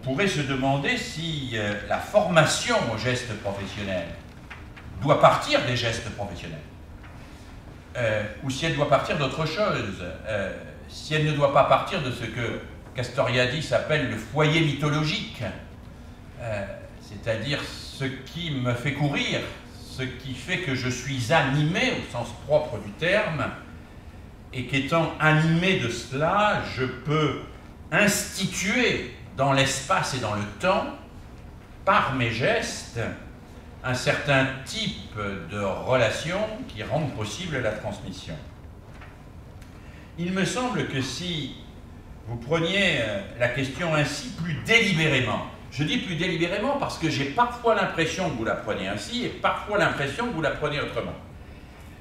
pourrait se demander si la formation au geste professionnel doit partir des gestes professionnels, ou si elle doit partir d'autre chose, si elle ne doit pas partir de ce que Castoriadis appelle le foyer mythologique, c'est-à-dire ce qui me fait courir, ce qui fait que je suis animé au sens propre du terme, et qu'étant animé de cela, je peux instituer dans l'espace et dans le temps, par mes gestes, un certain type de relation qui rendent possible la transmission. Il me semble que si vous preniez la question ainsi plus délibérément, je dis plus délibérément parce que j'ai parfois l'impression que vous la prenez ainsi et parfois l'impression que vous la prenez autrement.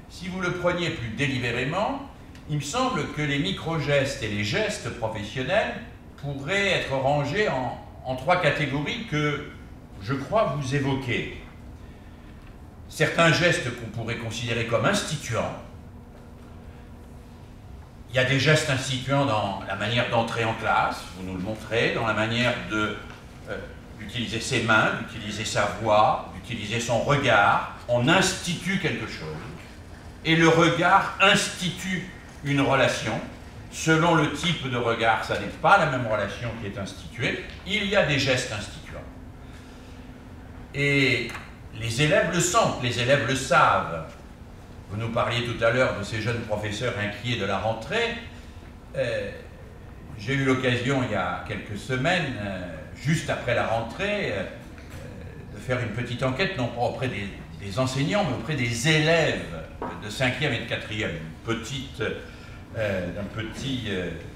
Si vous le preniez plus délibérément, il me semble que les micro-gestes et les gestes professionnels pourraient être rangés en trois catégories que je crois vous évoquer. Certains gestes qu'on pourrait considérer comme instituants. Il y a des gestes instituants dans la manière d'entrer en classe, vous nous le montrez, dans la manière d'utiliser ses mains, d'utiliser sa voix, d'utiliser son regard. On institue quelque chose. Et le regard institue une relation. Selon le type de regard, ça n'est pas la même relation qui est instituée. Il y a des gestes instituants. Et les élèves le sentent, les élèves le savent. Vous nous parliez tout à l'heure de ces jeunes professeurs inquiets de la rentrée. J'ai eu l'occasion, il y a quelques semaines, juste après la rentrée, de faire une petite enquête, non pas auprès des enseignants, mais auprès des élèves de 5e et de 4e,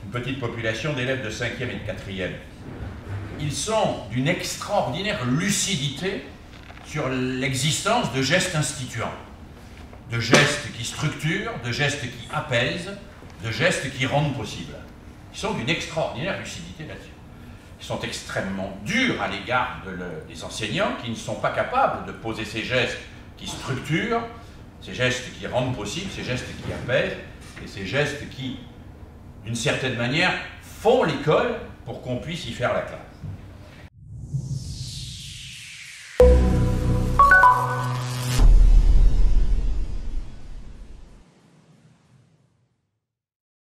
une petite population d'élèves de 5e et de 4e. Ils sont d'une extraordinaire lucidité sur l'existence de gestes instituants, de gestes qui structurent, de gestes qui apaisent, de gestes qui rendent possible. Ils sont d'une extraordinaire lucidité là-dessus. Ils sont extrêmement durs à l'égard des enseignants qui ne sont pas capables de poser ces gestes qui structurent, ces gestes qui rendent possible, ces gestes qui apaisent, et ces gestes qui, d'une certaine manière, font l'école pour qu'on puisse y faire la classe.